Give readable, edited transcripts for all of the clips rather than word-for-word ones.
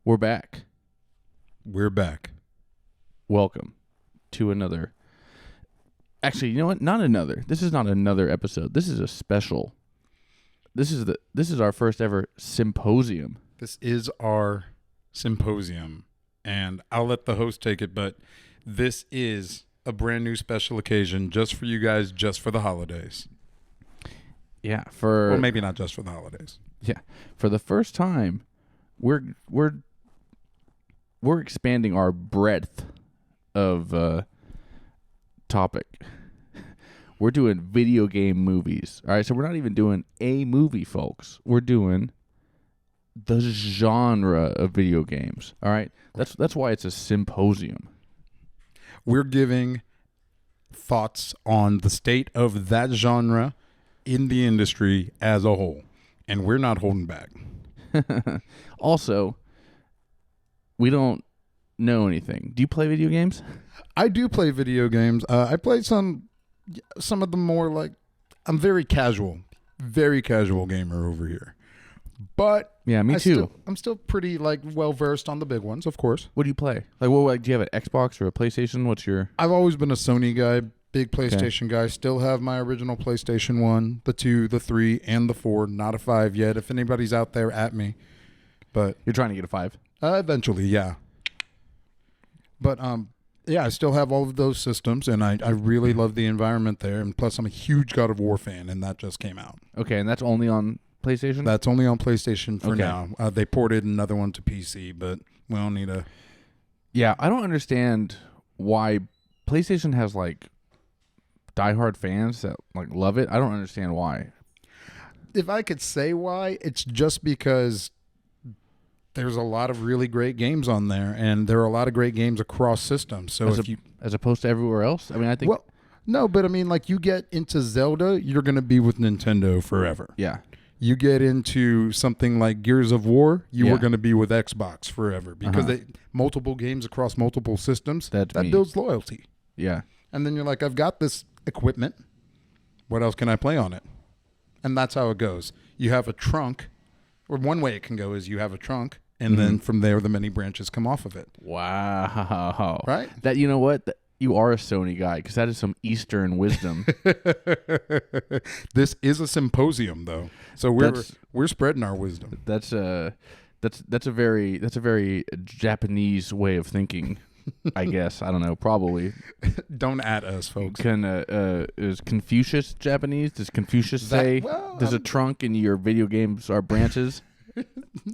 We're back. We're back. Welcome to another. Actually, you know what? Not another. This is not another episode. This is a special. This is our first ever symposium. This is our symposium, and I'll let the host take it, but this is a brand new special occasion just for you guys, just for the holidays. Yeah, Well, maybe not just for the holidays. Yeah, for the first time, we're expanding our breadth of topic. We're doing video game movies. All right, so we're not even doing a movie, folks. We're doing the genre of video games. All right, that's why it's a symposium. We're giving thoughts on the state of that genre in the industry as a whole, and we're not holding back. Also, we don't know anything. Do you play video games? I do play video games. I play some of the more like, I'm very casual gamer over here. But yeah, me too. I'm still pretty like well versed on the big ones, of course. What do you play? Like, do you have an Xbox or a PlayStation? What's your? I've always been a Sony guy, big PlayStation guy. Still have my original PlayStation 1, the 2, the 3, and the 4. Not a 5 yet. If anybody's out there, at me. But You're trying to get a 5? Eventually, yeah. But yeah, I still have all of those systems, and I really love the environment there. And plus, I'm a huge God of War fan, and that just came out. Okay, and that's only on PlayStation? That's only on PlayStation for now. They ported another one to PC, but we don't need a... Yeah, I don't understand why PlayStation has, like, diehard fans that, like, love it. I don't understand why. If I could say why, it's just because there's a lot of really great games on there, and there are a lot of great games across systems. So as opposed to everywhere else? I mean, I think... Well, no, but I mean, like, you get into Zelda, you're going to be with Nintendo forever. Yeah. You get into something like Gears of War, you are going to be with Xbox forever because they multiple games across multiple systems. That builds loyalty. Yeah. And then you're like, I've got this equipment. What else can I play on it? And that's how it goes. You have a trunk, or one way it can go is you have a trunk, and then from there the many branches come off of it. Wow. Right? That, you know what? You are a Sony guy, because that is some Eastern wisdom. This is a symposium, though, so we're spreading our wisdom. That's a very Japanese way of thinking, I guess. I don't know. Probably. Don't at us, folks. Is Confucius Japanese? Does Confucius say there's a trunk and your video games are branches?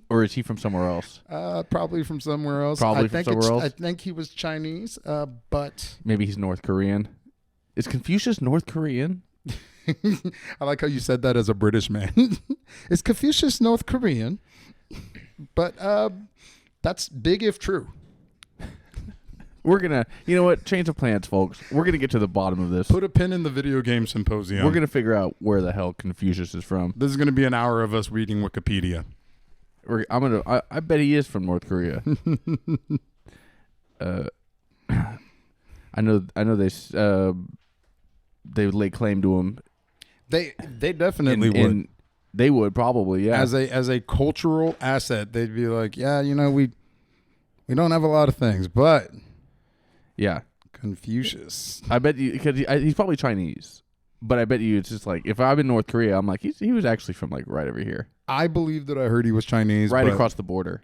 Or is he from somewhere else? Probably from somewhere else. I think he was Chinese, but... Maybe he's North Korean. Is Confucius North Korean? I like how you said that as a British man. Is Confucius North Korean? But that's big if true. We're going to, you know what, change of plans, folks. We're going to get to the bottom of this. Put a pin in the video game symposium. We're going to figure out where the hell Confucius is from. This is going to be an hour of us reading Wikipedia. I bet he is from North Korea. I know they would lay claim to him. They definitely would. They would probably, yeah. As a cultural asset, they'd be like, yeah, you know, we don't have a lot of things, but yeah, Confucius. I bet you, because he's probably Chinese, but I bet you it's just like, if I'm in North Korea, I'm like, he was actually from like right over here. I believe that I heard he was Chinese. Right across the border.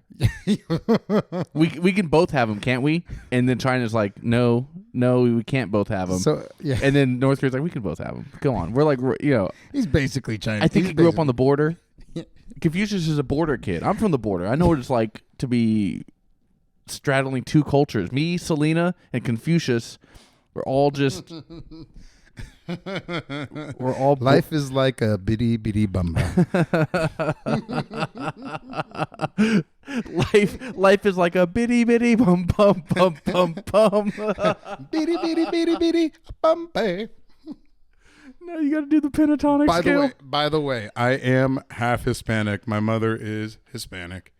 we can both have him, can't we? And then China's like, no, we can't both have him. So, yeah. And then North Korea's like, we can both have him. Come on. We're like, you know. He's basically Chinese. I think he grew up on the border. Confucius is a border kid. I'm from the border. I know what it's like to be straddling two cultures. Me, Selena, and Confucius, we're all just... We're all life is like a bitty bitty bum bum. life is like a bitty bitty bum bum bum bum bum. Bitty bitty bitty bitty bum bum. No, you got to do the pentatonic scale. By the way, I am half Hispanic. My mother is Hispanic.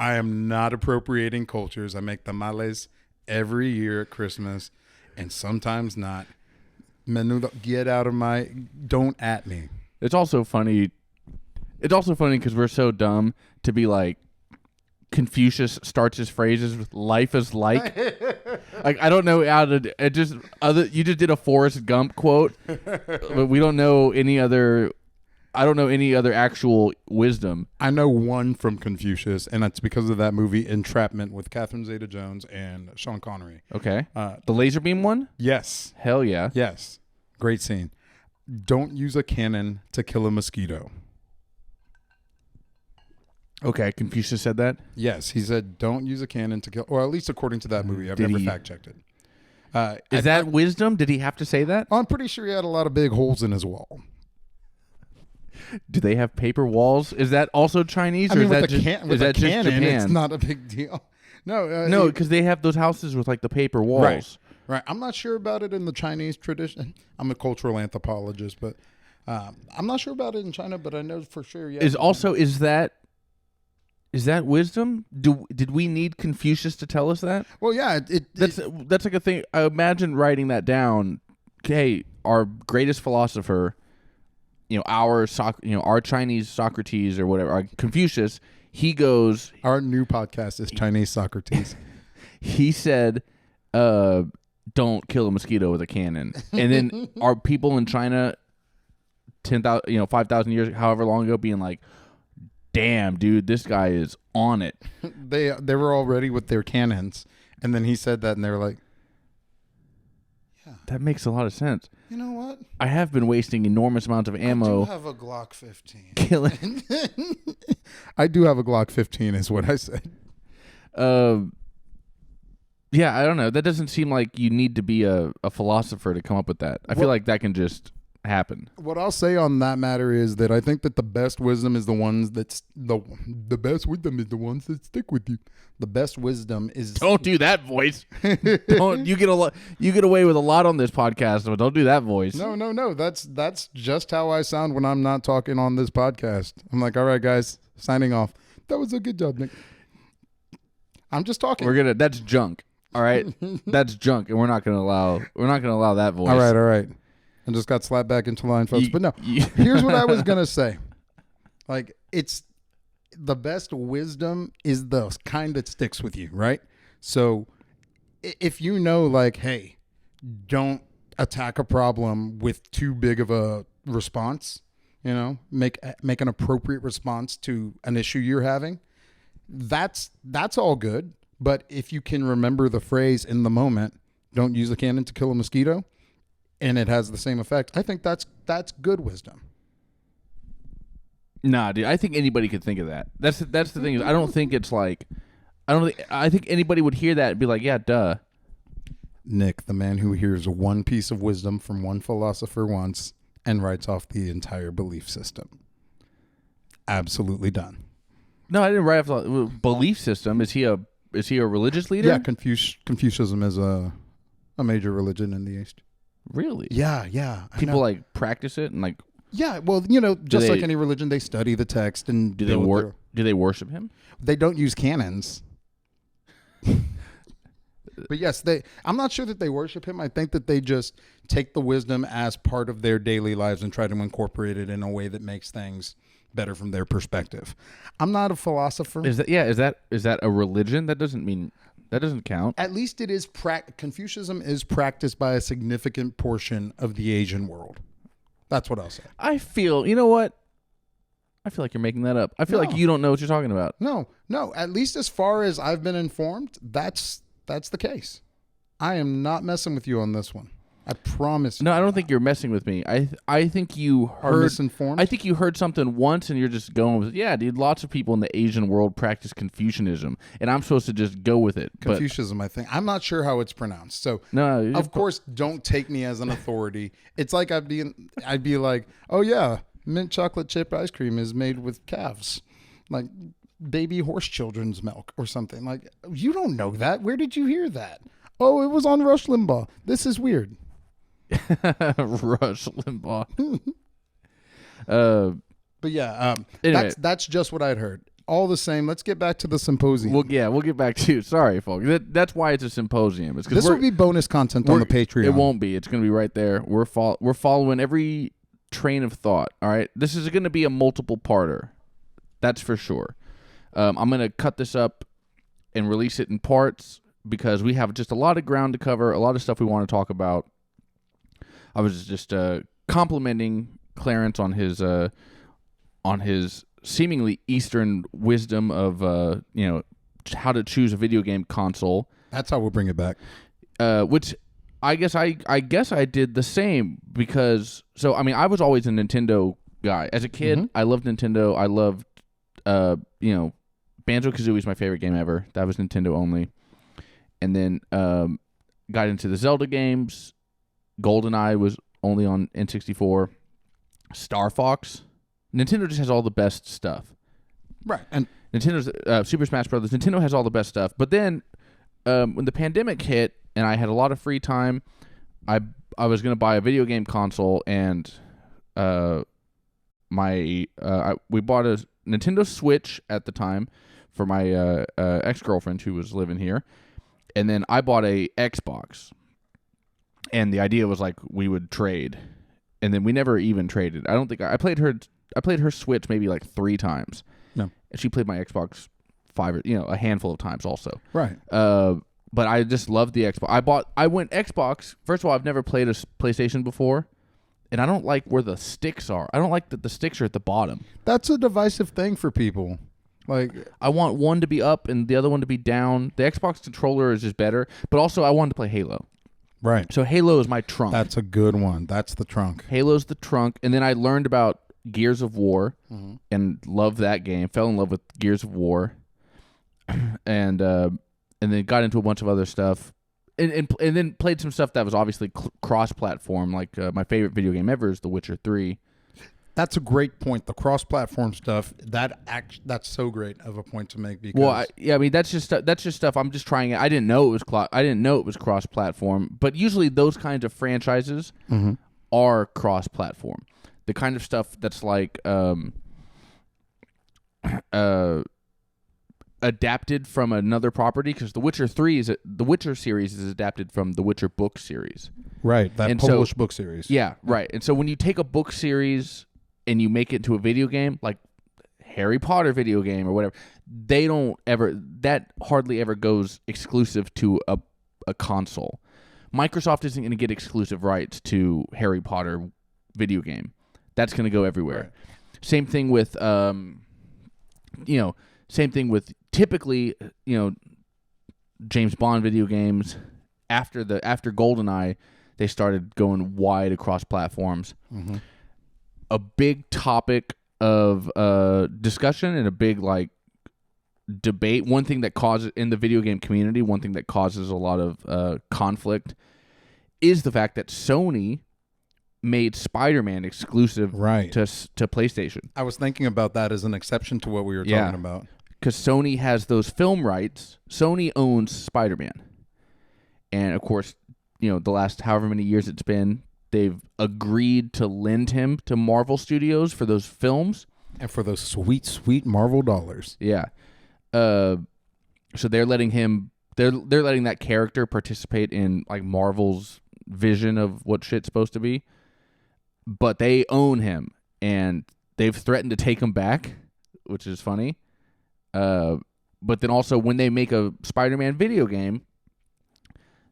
I am not appropriating cultures. I make tamales every year at Christmas, and sometimes not. Menudo, get out of my... Don't at me. It's also funny because we're so dumb to be like, Confucius starts his phrases with "life is like." Like I don't know how to. It just you just did a Forrest Gump quote, but we don't know any other. I don't know any other actual wisdom. I know one from Confucius, and that's because of that movie Entrapment with Catherine Zeta-Jones and Sean Connery. Okay, the laser beam one. Yes. Hell yeah. Yes. Great scene. Don't use a cannon to kill a mosquito. Okay, Confucius said that. Yes, he said don't use a cannon to kill, or at least according to that movie. I've never fact checked it. Is that wisdom? Did he have to say that? I'm pretty sure he had a lot of big holes in his wall. Do they have paper walls? Is that also Chinese, or is that just cannon, Japan? It's not a big deal. No, because they have those houses with like the paper walls. Right. I'm not sure about it in the Chinese tradition. I'm a cultural anthropologist, but I'm not sure about it in China. But I know for sure. Yeah. Is that wisdom? Did we need Confucius to tell us that? Well, yeah. That's like a thing. I imagine writing that down. Okay, our greatest philosopher, our Chinese Socrates or whatever, Confucius. He goes. Our new podcast is Chinese Socrates. He said, "Don't kill a mosquito with a cannon." And then our people in China, 10,000, 5,000 years, however long ago, being like, damn, dude, this guy is on it. They were all ready with their cannons, and then he said that, and they were like, "Yeah, that makes a lot of sense." You know what? I have been wasting enormous amounts of ammo. I do have a Glock 15. Killing. I do have a Glock 15, is what I said. Yeah, I don't know. That doesn't seem like you need to be a philosopher to come up with that. I feel like that can just happen. What I'll say on that matter is that I think that the best wisdom is the ones that's the best wisdom is the ones that stick with you. The best wisdom is don't do that voice. Don't you get away with a lot on this podcast, but don't do that voice. No. That's just how I sound when I'm not talking on this podcast. I'm like, all right, guys, signing off. That was a good job, Nick. I'm just talking. That's junk. All right, that's junk, and we're not gonna allow that voice. All right. I just got slapped back into line, folks. But no, here's what I was going to say. Like, it's the best wisdom is the kind that sticks with you, right? So if you know, like, hey, don't attack a problem with too big of a response, make an appropriate response to an issue you're having, that's all good. But if you can remember the phrase in the moment, don't use a cannon to kill a mosquito, and it has the same effect, I think that's good wisdom. Nah, dude, I think anybody could think of that. That's the thing is, I don't think it's like, I think anybody would hear that and be like, yeah, duh. Nick, the man who hears one piece of wisdom from one philosopher once and writes off the entire belief system. Absolutely done. No, I didn't write off the belief system. Is he a religious leader? Yeah, Confucianism is a major religion in the East. Really? Yeah. People like practice it and like. Yeah, well, just like any religion, they study the text and do they worship him? They don't use cannons. But yes, I'm not sure that they worship him. I think that they just take the wisdom as part of their daily lives and try to incorporate it in a way that makes things better from their perspective. I'm not a philosopher. Is that a religion? That doesn't count. At least it is. Confucianism is practiced by a significant portion of the Asian world. That's what I'll say. You know what? I feel like you're making that up. I feel like you don't know what you're talking about. No. At least as far as I've been informed, that's the case. I am not messing with you on this one. I promise. No, I don't think you're messing with me. I think you are misinformed. I think you heard something once and you're just going with it. Yeah, dude, lots of people in the Asian world practice Confucianism, and I'm supposed to just go with it. Confucianism, I think. I'm not sure how it's pronounced. So, no, of course, don't take me as an authority. It's like I'd be like, oh yeah, mint chocolate chip ice cream is made with calves, like baby horse children's milk or something. Like, you don't know that. Where did you hear that? Oh, it was on Rush Limbaugh. This is weird. Rush Limbaugh. But yeah, anyway. That's just what I'd heard. All the same, let's get back to the symposium. We'll get back to. Sorry, folks. That's why it's a symposium. It's this will be bonus content on the Patreon. It won't be. It's going to be right there. We're following every train of thought. All right, this is going to be a multiple parter. That's for sure. I'm going to cut this up and release it in parts because we have just a lot of ground to cover, a lot of stuff we want to talk about. I was just complimenting Clarence on his seemingly Eastern wisdom of how to choose a video game console. That's how we'll bring it back. Which I guess I did the same because I was always a Nintendo guy. As a kid, I loved Nintendo. I loved Banjo-Kazooie is my favorite game ever. That was Nintendo only. And then got into the Zelda games. GoldenEye was only on N64. Star Fox. Nintendo just has all the best stuff. Right. And Nintendo's Super Smash Brothers. Nintendo has all the best stuff. But then when the pandemic hit and I had a lot of free time, I was going to buy a video game console, and we bought a Nintendo Switch at the time for my ex-girlfriend who was living here. And then I bought a Xbox. And the idea was like we would trade. And then we never even traded. I don't think I played her Switch maybe like 3 times. No. And she played my Xbox a handful of times also. Right. But I just loved the Xbox. I went Xbox. First of all, I've never played a PlayStation before. And I don't like where the sticks are. I don't like that the sticks are at the bottom. That's a divisive thing for people. Like, I want one to be up and the other one to be down. The Xbox controller is just better. But also, I wanted to play Halo. Right. So Halo is my trunk. That's a good one. That's the trunk. Halo's the trunk. And then I learned about Gears of War and loved that game. Fell in love with Gears of War. And then got into a bunch of other stuff. And then played some stuff that was obviously cross-platform. Like my favorite video game ever is The Witcher 3. That's a great point. The cross-platform stuff, that's so great of a point to make. Because that's just stuff I'm just trying it. I didn't know it was cross-platform, but usually those kinds of franchises are cross-platform. The kind of stuff that's like adapted from another property, because The Witcher series is adapted from the Witcher book series. Right, that published book series. Yeah, right. And so when you take a book series and you make it into a video game, like Harry Potter video game or whatever, that hardly ever goes exclusive to a console. Microsoft isn't going to get exclusive rights to Harry Potter video game. That's going to go everywhere. Right. Same thing with typically, James Bond video games. After GoldenEye, they started going wide across platforms. A big topic of discussion and a big debate. One thing that causes in the video game community, one thing that causes a lot of conflict is the fact that Sony made Spider-Man exclusive to PlayStation. I was thinking about that as an exception to what we were talking about. Because Sony has those film rights. Sony owns Spider-Man. And, of course, the last however many years it's been, they've agreed to lend him to Marvel Studios for those films. And for those sweet, sweet Marvel dollars. Yeah. So they're letting him... They're letting that character participate in, Marvel's vision of what shit's supposed to be. But they own him. And they've threatened to take him back, which is funny. But then also when they make a Spider-Man video game,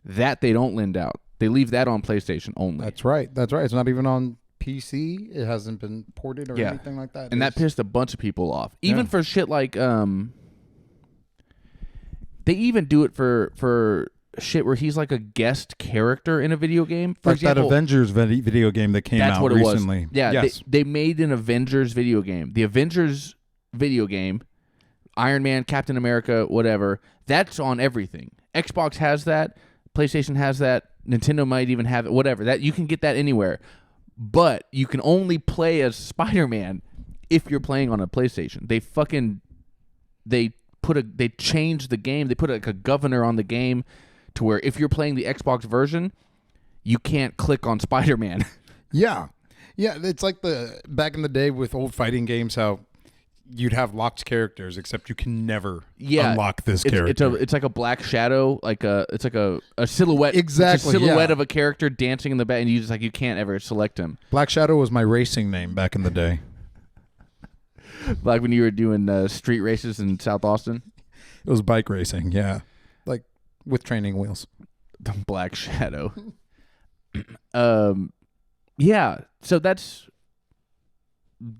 that they don't lend out. They leave that on PlayStation only. That's right. It's not even on PC. It hasn't been ported or anything like that. And that pissed a bunch of people off. Even for shit like they even do it for shit where he's like a guest character in a video game. For example, that Avengers video game that came out recently. Was. Yeah, yes. They made an Avengers video game. The Avengers video game, Iron Man, Captain America, whatever, that's on everything. Xbox has that. PlayStation has that. Nintendo might even have it. Whatever. That you can get that anywhere. But you can only play as Spider-Man if you're playing on a PlayStation. They changed the game. They put a governor on the game to where if you're playing the Xbox version, you can't click on Spider-Man. Yeah. It's like back in the day with old fighting games, how you'd have locked characters, except you can never unlock this character. It's like a black shadow, it's like a silhouette. Exactly, it's a silhouette of a character dancing in the back, and you can't ever select him. Black Shadow was my racing name back in the day. Like when you were doing street races in South Austin? It was bike racing, yeah. Like with training wheels. The Black Shadow. Yeah. So that.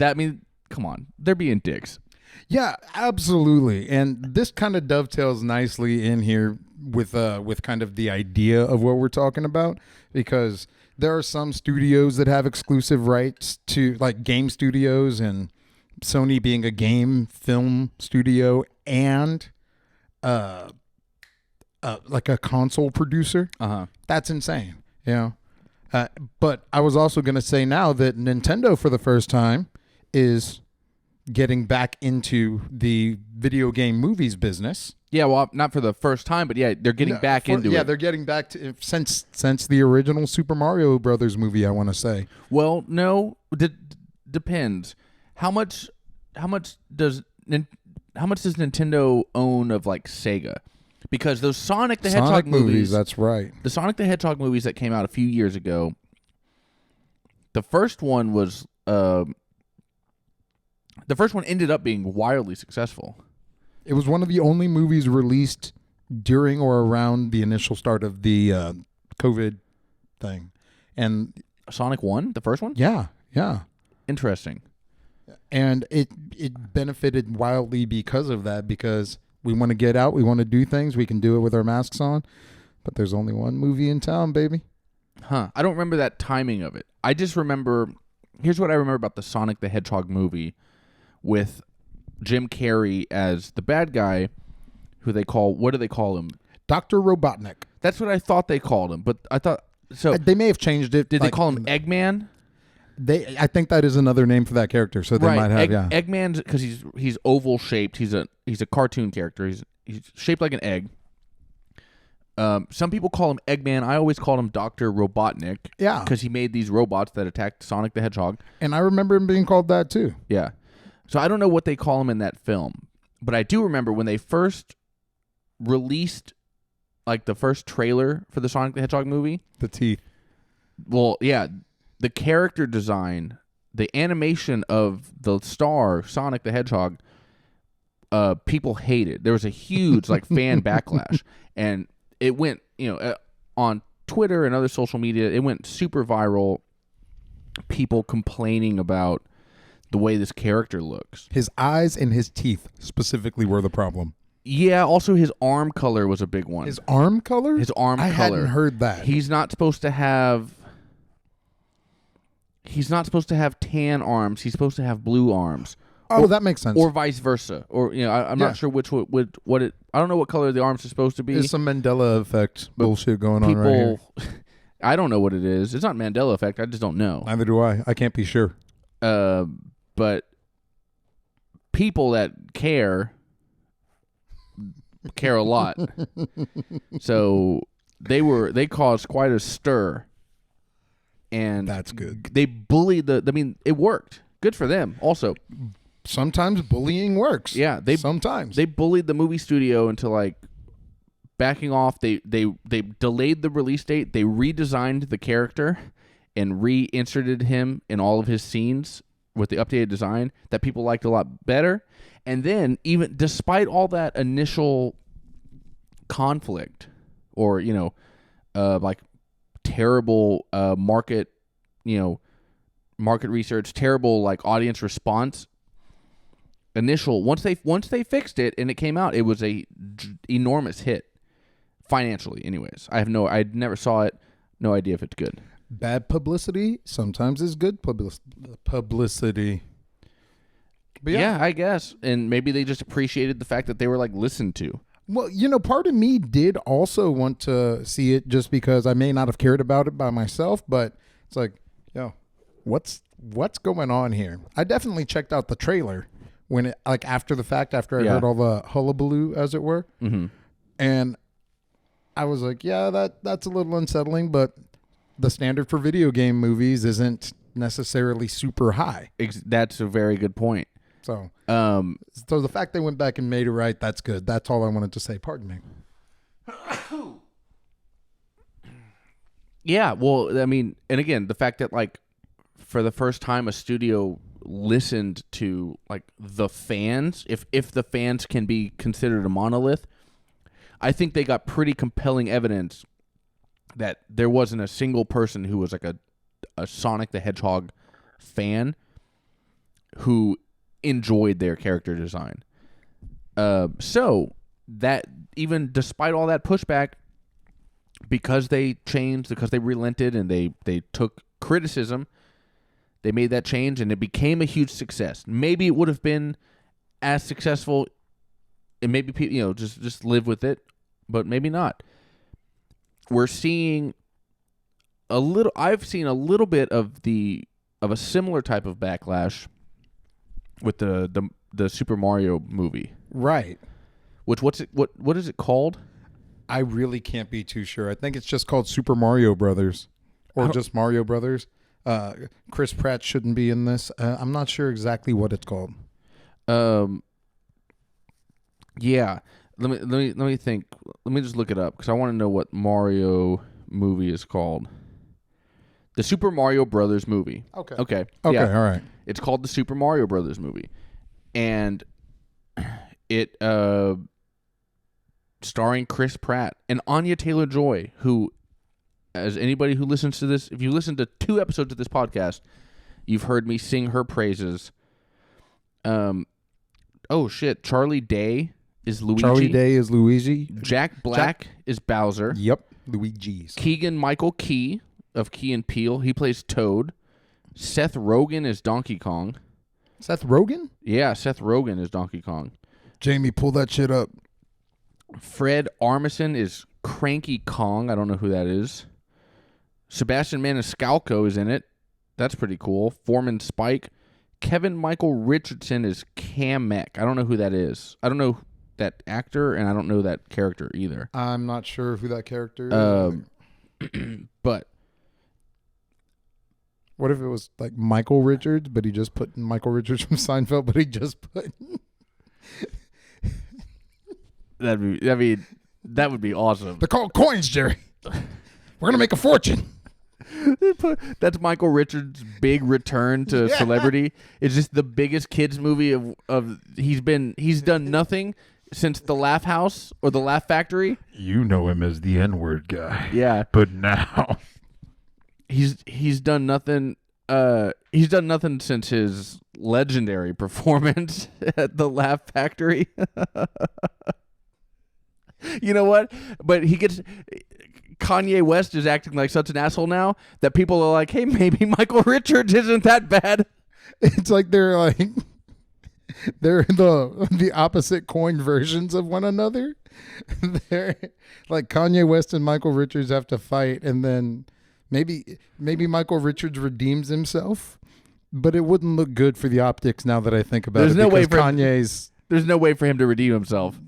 I mean, come on. They're being dicks. Yeah, absolutely. And this kind of dovetails nicely in here with kind of the idea of what we're talking about, because there are some studios that have exclusive rights to, like game studios, and Sony being a game film studio and like a console producer. That's insane. You know. But I was also going to say now that Nintendo for the first time is getting back into the video game movies business. Yeah, well, not for the first time, but yeah, they're getting back into it. Yeah, they're getting back to since the original Super Mario Brothers movie, I want to say. Well, no, depends. How much does Nintendo own of like Sega? Because those Sonic the Hedgehog movies, that's right. The Sonic the Hedgehog movies that came out a few years ago. The first one was ended up being wildly successful. It was one of the only movies released during or around the initial start of the COVID thing. And Sonic 1, the first one? Yeah. Interesting. And it benefited wildly because of that, because we want to get out, we want to do things, we can do it with our masks on, but there's only one movie in town, baby. I don't remember that timing of it. I just remember, here's what I remember about the Sonic the Hedgehog movie with Jim Carrey as the bad guy, what do they call him? Dr. Robotnik. That's what I thought they called him, but I thought, so. They may have changed it. Did they call him Eggman? I think that is another name for that character, so they might have, yeah. Eggman's, because he's oval shaped. He's a cartoon character. He's shaped like an egg. Some people call him Eggman. I always called him Dr. Robotnik. Yeah. Because he made these robots that attacked Sonic the Hedgehog. And I remember him being called that too. Yeah. So I don't know what they call him in that film, but I do remember when they first released like the first trailer for the Sonic the Hedgehog movie. The teeth. Well, yeah. The character design, the animation of the star, Sonic the Hedgehog, people hated. There was a huge like fan backlash. And it went, on Twitter and other social media, it went super viral. People complaining about the way this character looks. His eyes and his teeth specifically were the problem. Yeah, also his arm color was a big one. His arm color? His arm color. I hadn't heard that. He's not supposed to have tan arms. He's supposed to have blue arms. Oh, that makes sense. Or vice versa. Or I'm not sure which what it. I don't know what color the arms are supposed to be. There's some Mandela effect bullshit going on right here. I don't know what it is. It's not Mandela effect. I just don't know. Neither do I. I can't be sure. But people that care a lot. So they caused quite a stir. And that's good. They bullied it worked. Good for them. Also, sometimes bullying works. Yeah, sometimes they bullied the movie studio into like backing off. They delayed the release date. They redesigned the character and reinserted him in all of his scenes with the updated design that people liked a lot better. And then, even despite all that initial conflict, or like terrible market research, terrible like audience response. Once they fixed it and it came out, it was a enormous hit financially. Anyways, I never saw it. No idea if it's good. Bad publicity sometimes is good publicity. But yeah, I guess. And maybe they just appreciated the fact that they were like listened to. Well, part of me did also want to see it just because I may not have cared about it by myself, but it's like, what's going on here? I definitely checked out the trailer when it, like after the fact, after I heard all the hullabaloo, as it were. Mm-hmm. And I was like, yeah, that's a little unsettling, but the standard for video game movies isn't necessarily super high. That's a very good point. So the fact they went back and made it right, that's good. That's all I wanted to say. Pardon me. Yeah, well, I mean, and again, the fact that like for the first time a studio listened to like the fans, if the fans can be considered a monolith, I think they got pretty compelling evidence that there wasn't a single person who was like a Sonic the Hedgehog fan who enjoyed their character design. So that even despite all that pushback, because they changed, because they relented and they took criticism, they made that change and it became a huge success. Maybe it would have been as successful, and maybe people, just live with it, but maybe not. We're seeing I've seen a little bit of a similar type of backlash with the Super Mario movie. Right. What is it called? I really can't be too sure. I think it's just called Super Mario Brothers, or just Mario Brothers. Chris Pratt shouldn't be in this. I'm not sure exactly what it's called. Yeah. Let me think. Let me just look it up because I want to know what Mario movie is called. The Super Mario Brothers movie. Okay. Yeah. All right. It's called the Super Mario Brothers movie, and it starring Chris Pratt and Anya Taylor-Joy, who, as anybody who listens to this, if you listen to 2 episodes of this podcast, you've heard me sing her praises. Oh shit! Charlie Day is Luigi. Charlie Day is Luigi. Jack Black is Bowser. Yep, Luigi's. Keegan-Michael Key of Key and Peele, he plays Toad. Seth Rogen is Donkey Kong. Seth Rogen? Yeah, Seth Rogen is Donkey Kong. Jamie, pull that shit up. Fred Armisen is Cranky Kong. I don't know who that is. Sebastian Maniscalco is in it. That's pretty cool. Foreman Spike. Kevin Michael Richardson is Kamek. I don't know who that is. I don't know that actor, and I don't know that character either. I'm not sure who that character is. But what if it was like Michael Richards, but he just put Michael Richards from Seinfeld, but he just put... that would be awesome. They're called coins, Jerry. We're going to make a fortune. That's Michael Richards' big return to celebrity. It's just the biggest kids movie of he's done nothing since The Laugh House or The Laugh Factory. You know him as the N-word guy. Yeah. But now he's done nothing since his legendary performance at The Laugh Factory. You know what? But Kanye West is acting like such an asshole now that people are like, hey, maybe Michael Richards isn't that bad. It's like they're the opposite coin versions of one another. They're like Kanye West and Michael Richards have to fight, and then maybe Michael Richards redeems himself, but it wouldn't look good for the optics now that I think about it. There's no way for him to redeem himself.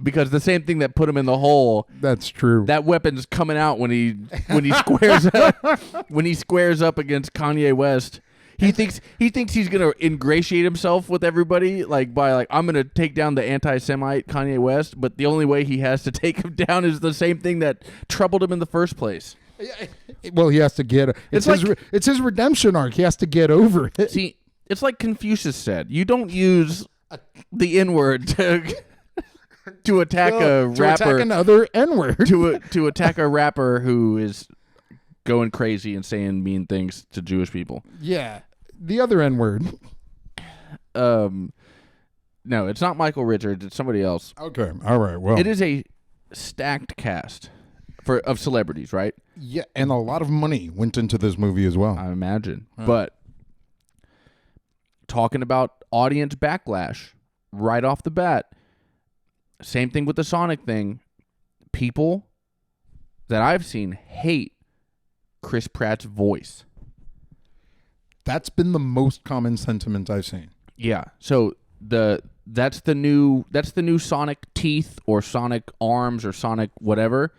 Because the same thing that put him in the hole. That's true. That weapon's coming out when he squares up against Kanye West. He thinks he's gonna ingratiate himself with everybody, by I'm gonna take down the anti-Semite Kanye West. But the only way he has to take him down is the same thing that troubled him in the first place. Well, he has to get it's his redemption arc. He has to get over it. See, it's like Confucius said: you don't use the N-word to attack a rapper, to attack another N-word, to attack a rapper who is going crazy and saying mean things to Jewish people. Yeah, the other N-word. No, it's not Michael Richards. It's somebody else. Okay, all right. Well, it is a stacked cast of celebrities, right? Yeah, and a lot of money went into this movie as well. I imagine. But talking about audience backlash right off the bat. Same thing with the Sonic thing. People that I've seen hate Chris Pratt's voice. That's been the most common sentiment I've seen. Yeah. So that's the new Sonic teeth or Sonic arms or Sonic whatever.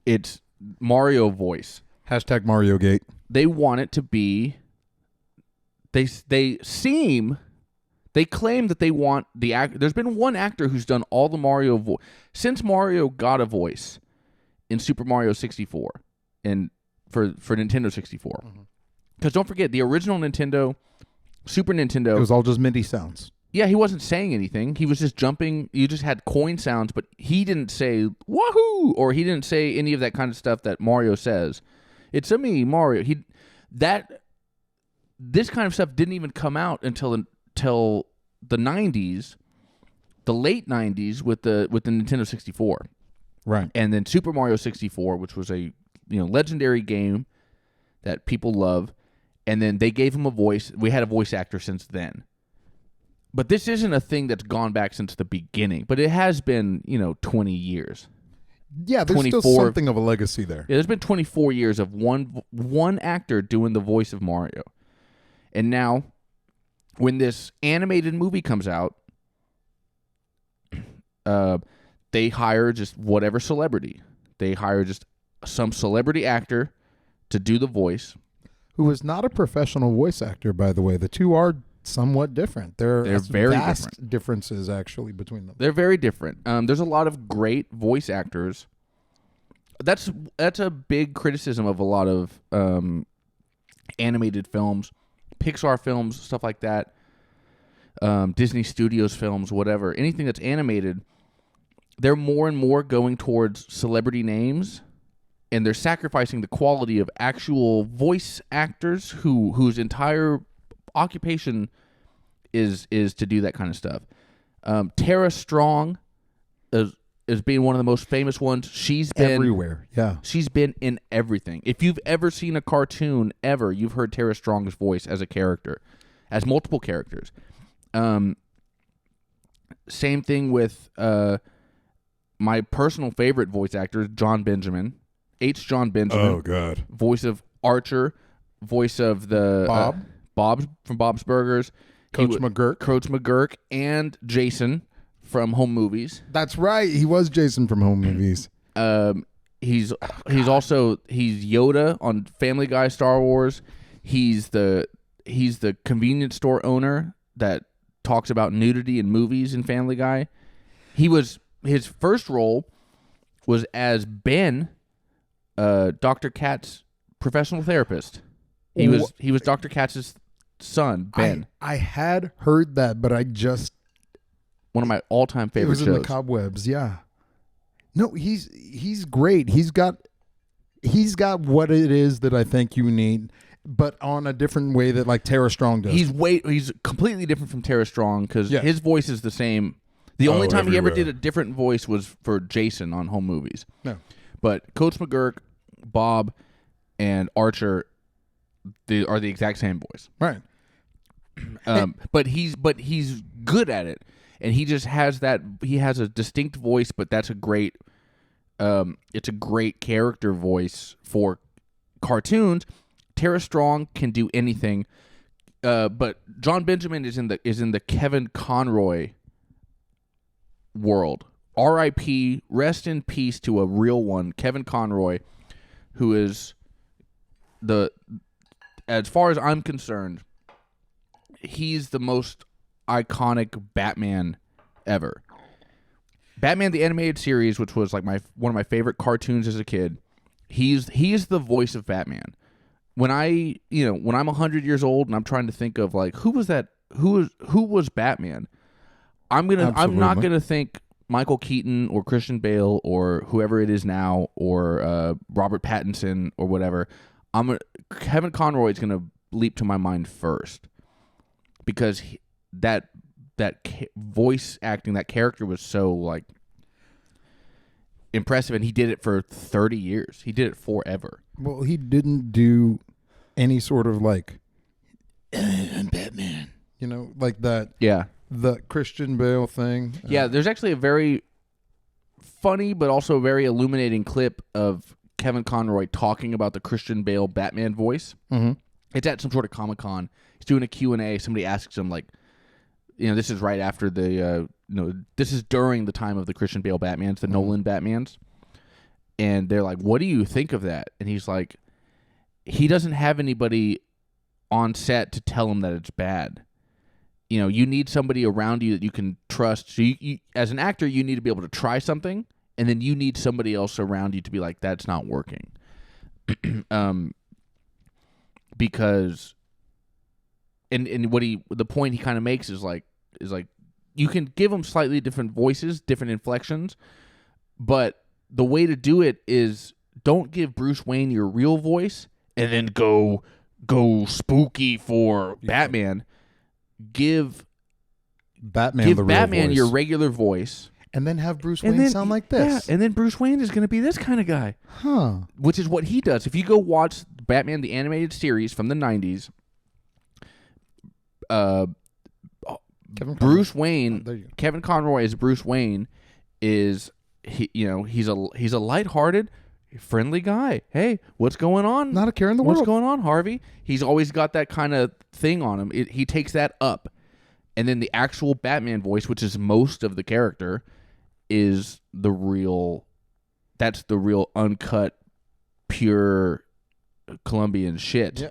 It's Mario voice. Hashtag MarioGate. They want it to be. They claim that they want the act. There's been one actor who's done all the Mario voice since Mario got a voice in Super Mario 64 and for Nintendo 64. Because don't forget, the original Nintendo Super Nintendo. It was all just MIDI sounds. Yeah, he wasn't saying anything. He was just jumping. You just had coin sounds, but he didn't say "wahoo" or he didn't say any of that kind of stuff that Mario says. It's a me, Mario. This kind of stuff didn't even come out until the 90s, the late 90s with the Nintendo 64. Right. And then Super Mario 64, which was a legendary game that people love, and then they gave him a voice. We had a voice actor since then. But this isn't a thing that's gone back since the beginning, but it has been, 20 years. Yeah, there's 24 still something of a legacy there. Yeah, there's been 24 years of one actor doing the voice of Mario. And now, when this animated movie comes out, they hire just whatever celebrity. They hire just some celebrity actor to do the voice. Who is not a professional voice actor, by the way. The two are somewhat different. There They're are very vast different. differences, actually, between them. They're very different. There's a lot of great voice actors. That's a big criticism of a lot of animated films, Pixar films, stuff like that, Disney Studios films, whatever. Anything that's animated, they're more and more going towards celebrity names, and they're sacrificing the quality of actual voice actors whose entire occupation is to do that kind of stuff. Tara Strong is being one of the most famous ones. She's been everywhere. Yeah. She's been in everything. If you've ever seen a cartoon ever, you've heard Tara Strong's voice as a character, as multiple characters. Same thing with my personal favorite voice actor, John Benjamin. John Benjamin. Oh, God. Voice of Archer, voice of the Bob from Bob's Burgers, Coach McGurk, and Jason from Home Movies. That's right. He was Jason from Home Movies. He's Yoda on Family Guy, Star Wars. He's the convenience store owner that talks about nudity in movies in Family Guy. His first role was as Ben, Dr. Katz' professional therapist. He was Dr. Katz's son, Ben. I had heard that, but I just one of my all-time favorite it was shows. in the cobwebs. Yeah. No, he's great. He's got what it is that I think you need, but on a different way that like Tara Strong does. He's completely different from Tara Strong because his voice is the same. The only time he ever did a different voice was for Jason on Home Movies. No. But Coach McGurk, Bob, and Archer are the exact same voice. Right. But he's good at it, and he just has that. He has a distinct voice, but that's a great. It's a great character voice for cartoons. Tara Strong can do anything, but John Benjamin is in the Kevin Conroy world. R.I.P. Rest in peace to a real one, Kevin Conroy, who is as far as I'm concerned, he's the most iconic Batman ever. Batman the Animated Series, which was like one of my favorite cartoons as a kid, he is the voice of Batman. When I'm 100 years old and I'm trying to think of like who was Batman, I'm not gonna think Michael Keaton or Christian Bale or whoever it is now or Robert Pattinson or whatever. Kevin Conroy is gonna leap to my mind first because that voice acting, that character was so like impressive, and he did it for 30 years. He did it forever. Well, he didn't do any sort of like I'm Batman, like that. Yeah. The Christian Bale thing. Yeah, there's actually a very funny but also very illuminating clip of Kevin Conroy talking about the Christian Bale Batman voice. Mm-hmm. It's at some sort of Comic-Con. He's doing a Q&A. Somebody asks him, like, this is right after this is during the time of the Christian Bale Batmans, the Nolan Batmans. And they're like, what do you think of that? And he's like, he doesn't have anybody on set to tell him that it's bad. You need somebody around you that you can trust. So you, as an actor, you need to be able to try something, and then you need somebody else around you to be like, that's not working. Because and the point he kind of makes is like you can give them slightly different voices, different inflections, but the way to do it is don't give Bruce Wayne your real voice and then go spooky for Batman. Give Batman the real Batman voice. your regular voice. And then have Bruce Wayne sound like this. Yeah, and then Bruce Wayne is going to be this kind of guy. Huh. Which is what he does. If you go watch Batman the Animated Series from the 90s, Bruce Wayne, Kevin Conroy as Bruce Wayne he's a lighthearted, friendly guy. Hey, what's going on? Not a care in the world. What's going on, Harvey? He's always got that kind of thing on him. He takes that up. And then the actual Batman voice, which is most of the character, is the real uncut, pure Colombian shit. Yeah.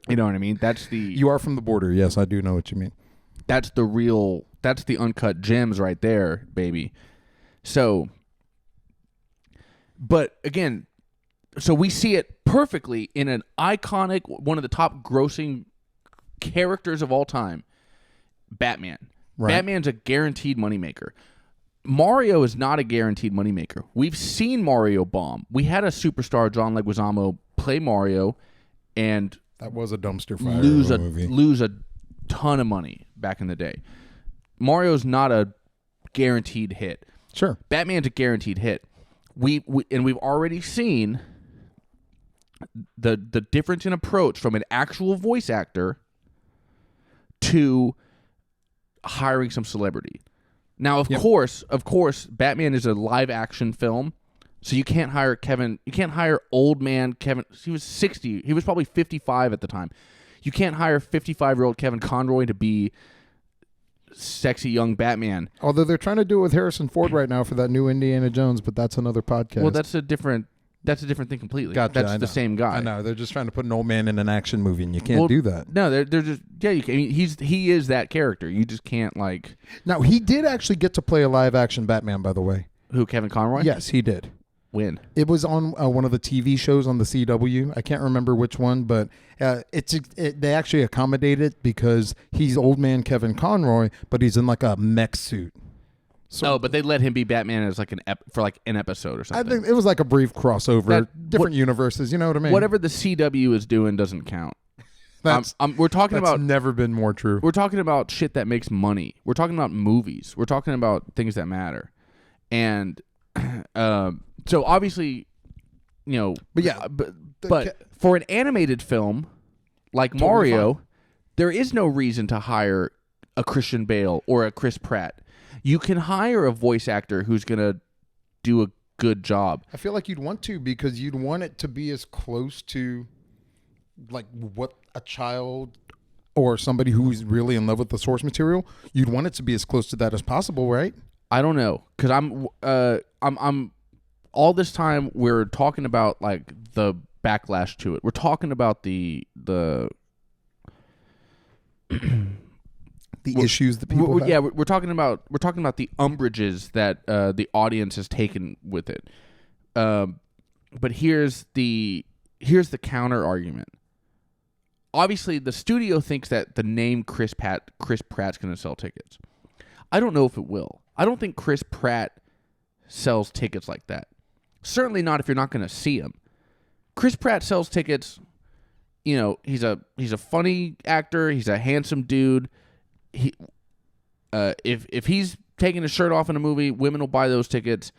You know what I mean? You are from the border. Yes, I do know what you mean. That's the uncut gems right there, baby. So, but again, so we see it perfectly in an iconic, one of the top grossing characters of all time, Batman. Right. Batman's a guaranteed moneymaker. Mario is not a guaranteed moneymaker. We've seen Mario bomb. We had a superstar, John Leguizamo, play Mario and that was a dumpster fire lose a ton of money back in the day. Mario's not a guaranteed hit. Sure. Batman's a guaranteed hit. We've already seen the difference in approach from an actual voice actor to hiring some celebrity. Now, of course, Batman is a live action film, so you can't hire old man Kevin. He was 60. He was probably 55 at the time. You can't hire 55-year-old Kevin Conroy to be sexy young Batman. Although they're trying to do it with Harrison Ford right now for that new Indiana Jones, but that's another podcast. Well, that's a different thing completely. Gotcha, that's the same guy. I know. They're just trying to put an old man in an action movie, and you can't do that. No, they're just you can. I mean, he is that character. You just can't like. Now he did actually get to play a live action Batman, by the way. Who, Kevin Conroy? Yes, he did. When? It was on one of the TV shows on the CW. I can't remember which one, but they actually accommodated it because he's old man Kevin Conroy, but he's in like a mech suit. So, but they let him be Batman as like an episode or something. I think it was like a brief crossover, different universes. You know what I mean? Whatever the CW is doing doesn't count. We're talking about. That's never been more true. We're talking about shit that makes money. We're talking about movies. We're talking about things that matter, and so obviously, but for an animated film like totally Mario, fine. There is no reason to hire a Christian Bale or a Chris Pratt. You can hire a voice actor who's going to do a good job. I feel like you'd want to because you'd want it to be as close to like what a child or somebody who's really in love with the source material, you'd want it to be as close to that as possible, right? I don't know because I'm all this time we're talking about like the backlash to it. We're talking about the issues that people have. Yeah, we're talking about the umbrages that the audience has taken with it. But here's the counter argument. Obviously, the studio thinks that the name Chris Pratt's going to sell tickets. I don't know if it will. I don't think Chris Pratt sells tickets like that. Certainly not if you're not going to see him. Chris Pratt sells tickets. You know, he's a funny actor. He's a handsome dude. If he's taking his shirt off in a movie, women will buy those tickets.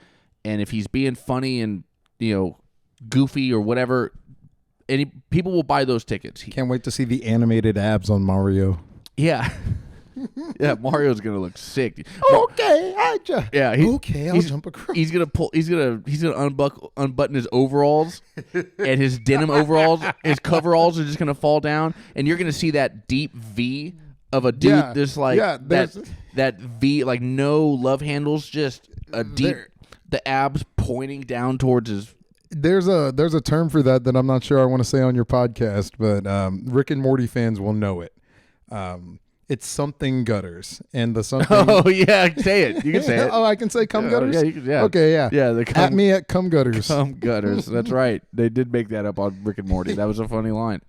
And if he's being funny and goofy or whatever, people will buy those tickets. Can't wait to see the animated abs on Mario. Yeah. Yeah, Mario's gonna look sick. Okay, I'll jump across. He's gonna unbutton his overalls, and his denim overalls, his coveralls are just gonna fall down, and you're gonna see that deep V of a dude. That V, like no love handles, just a deep, the abs pointing down towards his. There's a term for that I'm not sure I want to say on your podcast, but Rick and Morty fans will know it. It's something gutters, and the something. Oh yeah, say it. You can say it. Oh, I can say cum gutters. Yeah, you can, yeah. Okay, yeah. Yeah, at me at cum gutters. Cum gutters. That's right. They did make that up on Rick and Morty. That was a funny line.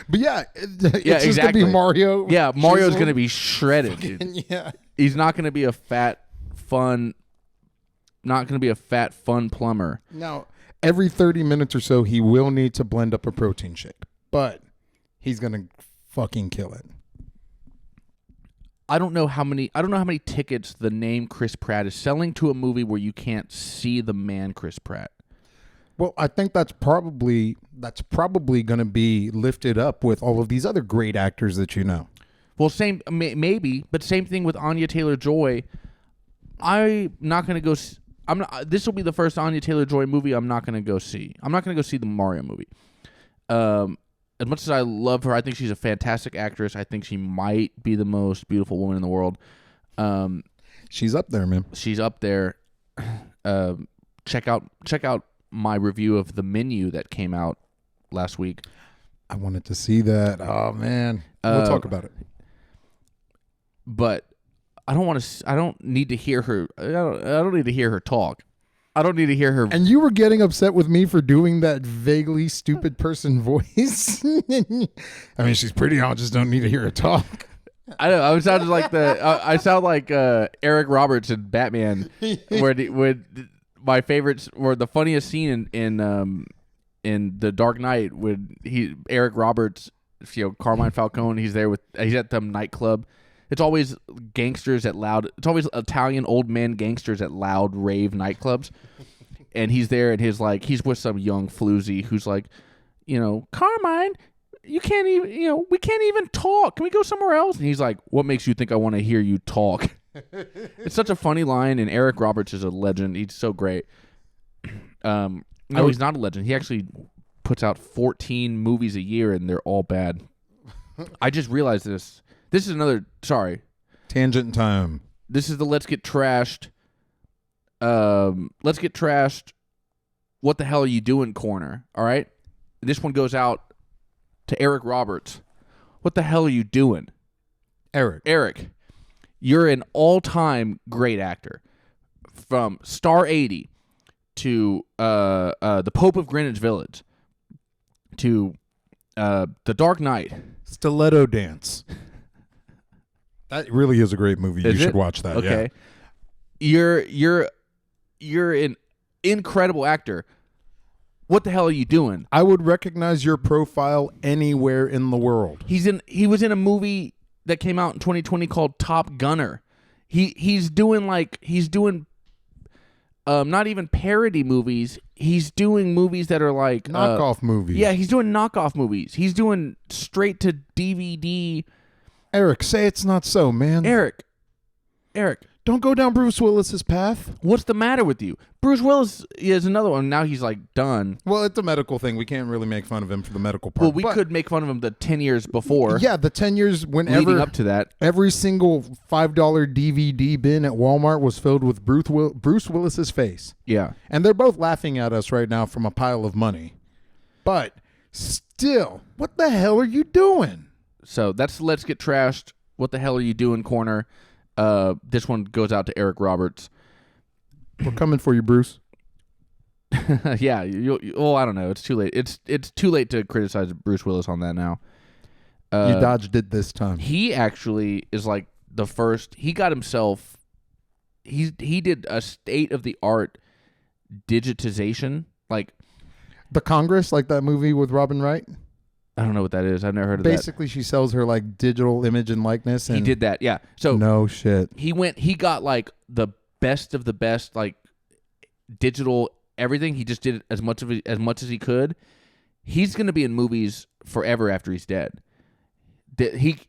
But yeah, it's Yeah, just exactly. gonna be Mario. Yeah, Mario's chiseled. going to be shredded, dude. Yeah. He's not going to be a fat, fun plumber. Now, every 30 minutes or so, he will need to blend up a protein shake, but he's gonna fucking kill it. I don't know how many tickets the name Chris Pratt is selling to a movie where you can't see the man Chris Pratt. Well, I think that's probably going to be lifted up with all of these other great actors that you know. Well, maybe, but same thing with Anya Taylor-Joy. I'm not going to go. This will be the first Anya Taylor-Joy movie I'm not going to go see. I'm not going to go see the Mario movie. As much as I love her, I think she's a fantastic actress. I think she might be the most beautiful woman in the world. She's up there, man. She's up there. Check out my review of The Menu that came out last week. I wanted to see that. Oh man, we'll talk about it. But I don't need to hear her. I don't need to hear her talk. I don't need to hear her. And you were getting upset with me for doing that vaguely stupid person voice. I mean, she's pretty. I just don't need to hear her talk. I know. I sounded like I sound like Eric Roberts in Batman, where my favorites were the funniest scene in The Dark Knight when Eric Roberts, Carmine Falcone. He's at the nightclub. It's always gangsters at loud. It's always Italian old men gangsters at loud rave nightclubs, and he's there and he's with some young floozy who's like, Carmine, you can't even, we can't even talk. Can we go somewhere else? And he's like, what makes you think I want to hear you talk? It's such a funny line, and Eric Roberts is a legend. He's so great. No, he's not a legend. He actually puts out 14 movies a year, and they're all bad. I just realized this. This is another, tangent time. This is the Let's Get Trashed. Let's Get Trashed. What the hell are you doing corner? All right. This one goes out to Eric Roberts. What the hell are you doing? Eric, you're an all-time great actor. From Star 80 to The Pope of Greenwich Village to The Dark Knight. Stiletto Dance. That really is a great movie. You should watch that. Okay. Yeah. You're an incredible actor. What the hell are you doing? I would recognize your profile anywhere in the world. He was in a movie that came out in 2020 called Top Gunner. He's doing not even parody movies. He's doing movies that are like knockoff movies. Yeah, he's doing knockoff movies. He's doing straight to DVD. Eric, say it's not so, man. Eric, don't go down Bruce Willis's path. What's the matter with you? Bruce Willis is another one. Now he's done. Well, it's a medical thing. We can't really make fun of him for the medical part. Well, we could make fun of him the 10 years before. Yeah, the 10 years leading up to that. Every single $5 DVD bin at Walmart was filled with Bruce Willis's face. Yeah. And they're both laughing at us right now from a pile of money. But still, what the hell are you doing? So that's Let's Get Trashed. What the hell are you doing corner? This one goes out to Eric Roberts. We're coming for you, Bruce. Yeah. I don't know. It's too late. It's too late to criticize Bruce Willis on that now. You dodged it this time. He actually is the first. He got himself. He did a state of the art digitization. The Congress, like that movie with Robin Wright. I don't know what that is. I've never heard of that. Basically, she sells her digital image and likeness. And he did that, yeah. So no shit. He got the best of the best, digital everything. He just did as much as he could. He's going to be in movies forever after he's dead.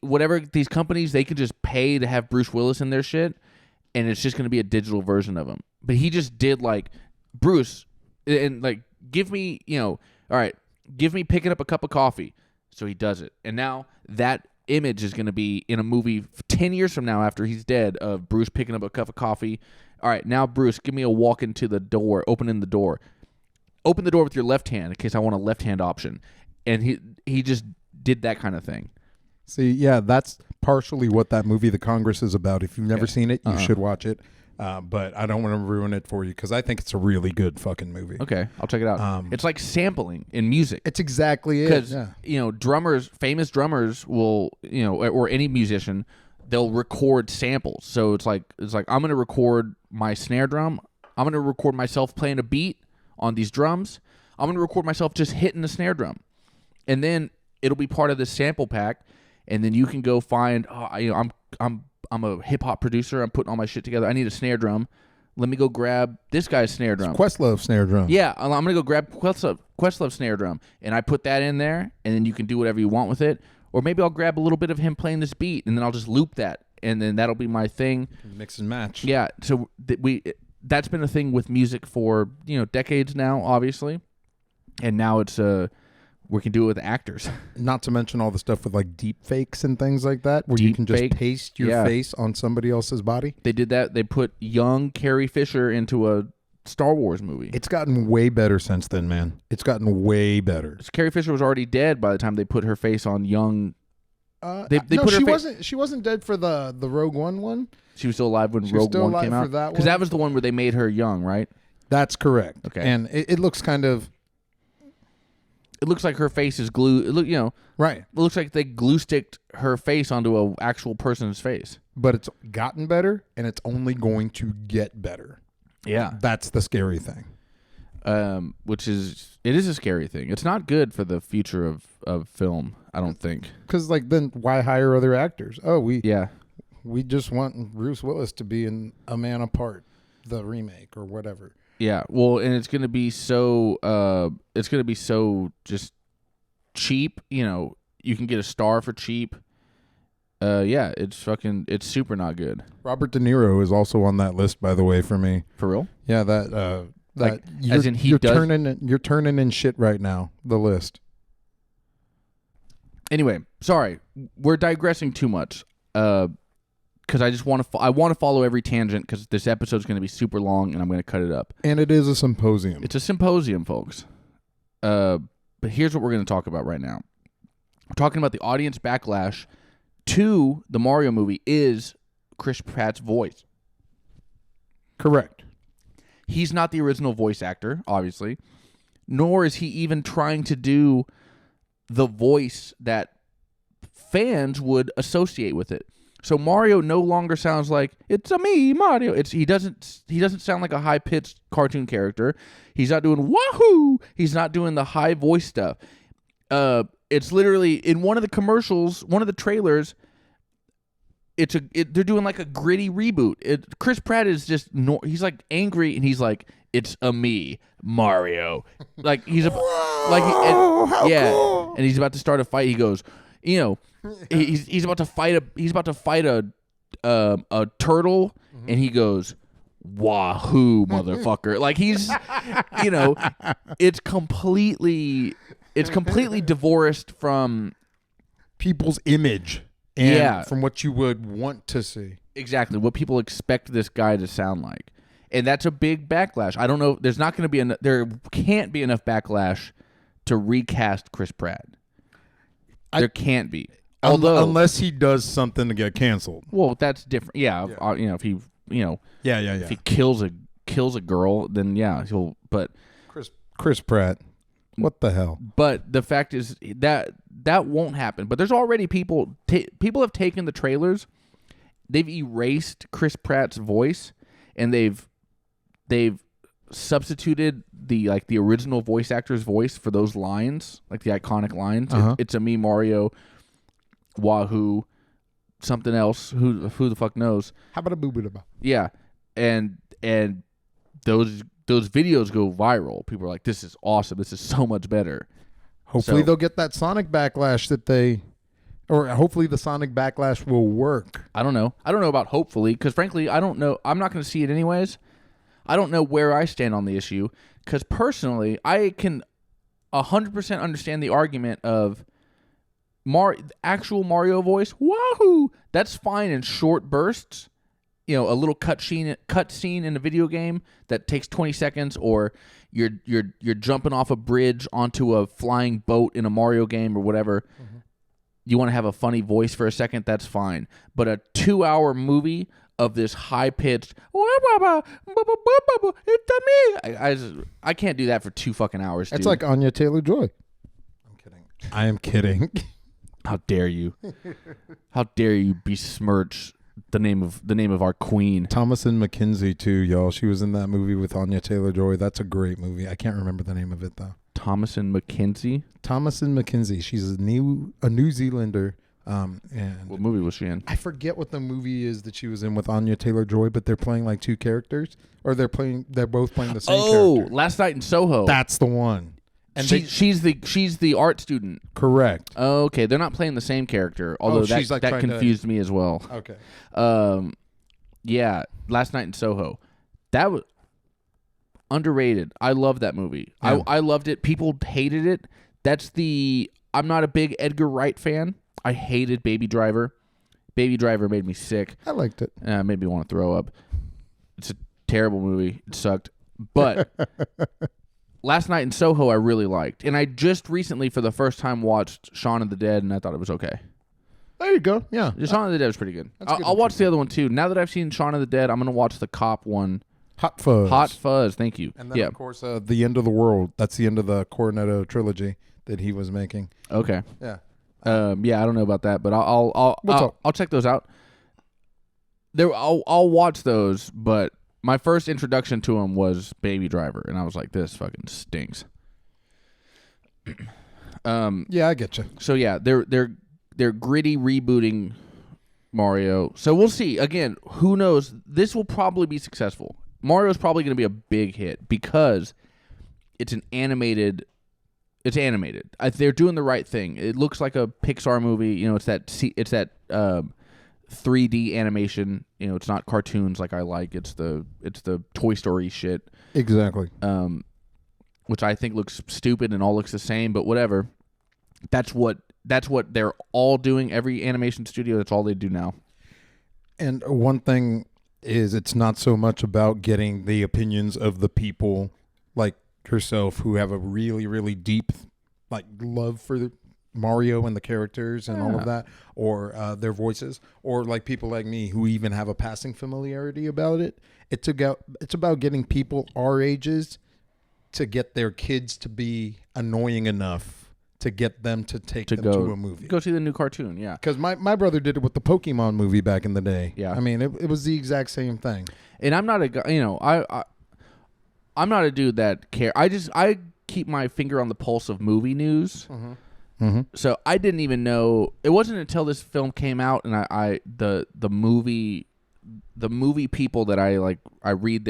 Whatever these companies, they can just pay to have Bruce Willis in their shit, and it's just going to be a digital version of him. But he just did Bruce, and give me, all right. Give me picking up a cup of coffee. So he does it. And now that image is going to be in a movie 10 years from now after he's dead of Bruce picking up a cup of coffee. All right, now, Bruce, give me a walk into the door, opening the door. Open the door with your left hand in case I want a left-hand option. And he just did that kind of thing. See, yeah, that's partially what that movie, The Congress, is about. If you've never seen it, you should watch it. But I don't want to ruin it for you because I think it's a really good fucking movie. Okay, I'll check it out. It's like sampling in music. It's exactly it. Because drummers, famous drummers will, or any musician, they'll record samples. So it's like I'm gonna record my snare drum. I'm gonna record myself playing a beat on these drums. I'm gonna record myself just hitting the snare drum, and then it'll be part of this sample pack. And then you can go find, I'm a hip hop producer. I'm putting all my shit together. I need a snare drum. Let me go grab this guy's snare drum. Questlove snare drum. Yeah, I'm gonna go grab Questlove snare drum, and I put that in there, and then you can do whatever you want with it. Or maybe I'll grab a little bit of him playing this beat, and then I'll just loop that, and then that'll be my thing. Mix and match. Yeah. So that's been a thing with music for decades now, obviously, and now it's we can do it with actors. Not to mention all the stuff with like deep fakes and things like that, where you can just paste your face on somebody else's body. They did that. They put young Carrie Fisher into a Star Wars movie. It's gotten way better since then, man. It's gotten way better. Carrie Fisher was already dead by the time they put her face on young. She wasn't dead for the Rogue One one. She was still alive when Rogue One came out. Because that was the one where they made her young, right? That's correct. Okay, and it looks kind of. It looks like her face is glue. Right. It looks like they glue sticked her face onto an actual person's face. But it's gotten better, and it's only going to get better. Yeah, that's the scary thing. It is a scary thing. It's not good for the future of film, I don't think. Because then why hire other actors? Oh, we just want Bruce Willis to be in A Man Apart, the remake or whatever. Yeah, well, and it's gonna be so just cheap. You can get a star for cheap. It's super not good. Robert De Niro is also on that list, by the way, for me. For real? Yeah, you're turning in shit right now. The list. Anyway, sorry, we're digressing too much. Because I just want to follow every tangent because this episode is going to be super long and I'm going to cut it up. And it is a symposium. It's a symposium, folks. But here's what we're going to talk about right now. We're talking about the audience backlash to the Mario movie is Chris Pratt's voice. Correct. He's not the original voice actor, obviously, nor is he even trying to do the voice that fans would associate with it. So Mario no longer sounds like it's a me Mario. He doesn't sound like a high pitched cartoon character. He's not doing wahoo. He's not doing the high voice stuff. It's literally in one of the commercials, one of the trailers. They're doing like a gritty reboot. Chris Pratt is just he's like angry and he's like it's a me Mario. Like he's cool. And he's about to start a fight. He goes, he's about to fight a turtle, and he goes, "Wahoo, motherfucker!" Like he's, it's completely divorced from people's image and from what you would want to see. Exactly what people expect this guy to sound like, and that's a big backlash. I don't know. There can't be enough backlash to recast Chris Pratt. There can't be. Unless he does something to get canceled. Well, that's different. Yeah. If he, if he kills a girl, then he'll. But Chris Pratt, what the hell? But the fact is that won't happen. But there's already people have taken the trailers, they've erased Chris Pratt's voice, and they've substituted the original voice actor's voice for those lines, like the iconic lines. Uh-huh. It's a me Mario. Wahoo, something else. Who the fuck knows? How about a boo-boo? Yeah, and those videos go viral. People are like, "This is awesome. This is so much better." Hopefully, they'll get that Sonic backlash or hopefully the Sonic backlash will work. I don't know. I don't know about hopefully, because frankly, I don't know. I'm not going to see it anyways. I don't know where I stand on the issue, because personally, I can 100% understand the argument of actual Mario voice, wahoo! That's fine in short bursts. A little cut scene in a video game that takes 20 seconds, or you're jumping off a bridge onto a flying boat in a Mario game or whatever. Mm-hmm. You want to have a funny voice for a second, that's fine. But a 2-hour movie of this high pitched. It's me. I can't do that for 2 fucking hours. It's dude. like Anya Taylor-Joy. I'm kidding. I am kidding. How dare you? How dare you besmirch the name of our queen? Thomasin McKenzie too, y'all. She was in that movie with Anya Taylor-Joy. That's a great movie. I can't remember the name of it though. Thomasin McKenzie. Thomasin McKenzie. She's a New Zealander. And What movie was she in? I forget what the movie is that she was in with Anya Taylor-Joy, but they're playing like two characters, or they're both playing the same character. Last Night in Soho. That's the one. And she's the art student. correct. Okay, they're not playing the same character. Although she's like that trying to- confused me as well. Okay. Yeah, Last Night in Soho. That was underrated. I love that movie. Yeah. I loved it. People hated it. I'm not a big Edgar Wright fan. I hated Baby Driver. Baby Driver made me sick. I liked it. Made me want to throw up. It's a terrible movie. It sucked. But Last Night in Soho I really liked. And I just recently for the first time watched Shaun of the Dead and I thought it was okay. There you go. Yeah. Shaun of the Dead was pretty good. That's good I'll watch the other one too. Now that I've seen Shaun of the Dead, I'm going to watch the cop one. Hot Fuzz. Hot Fuzz. Thank you. And then, of course, The End of the World. That's the end of the Cornetto trilogy that he was making. Okay. Yeah. Yeah, I don't know about that, but I'll check those out. I'll watch those, but my first introduction to him was Baby Driver, and I was like, this fucking stinks. Yeah, I get you. So yeah, they're gritty rebooting Mario. So we'll see. Again, who knows? This will probably be successful. Mario's probably going to be a big hit because it's animated. They're doing the right thing. It looks like a Pixar movie. You know, it's that 3D animation. You know, it's not cartoons like I like. It's the Toy Story shit. Exactly. Which I think looks stupid and all looks the same, but whatever. That's what they're all doing. Every animation studio, that's all they do now. And one thing is, it's not so much about getting the opinions of the people like yourself who have a really, really deep like love for Mario and the characters and all of that, or their voices, or like people like me who even have a passing familiarity about it. It's about getting people our ages to get their kids to be annoying enough to get them to take them to a movie. Go see the new cartoon, yeah. Because my brother did it with the Pokemon movie back in the day. Yeah. I mean, it was the exact same thing. And I'm not a guy, you know, I'm not a dude that care. I keep my finger on the pulse of movie news. Mm-hmm. Mm-hmm. So I didn't even know. It wasn't until this film came out and the movie people that I read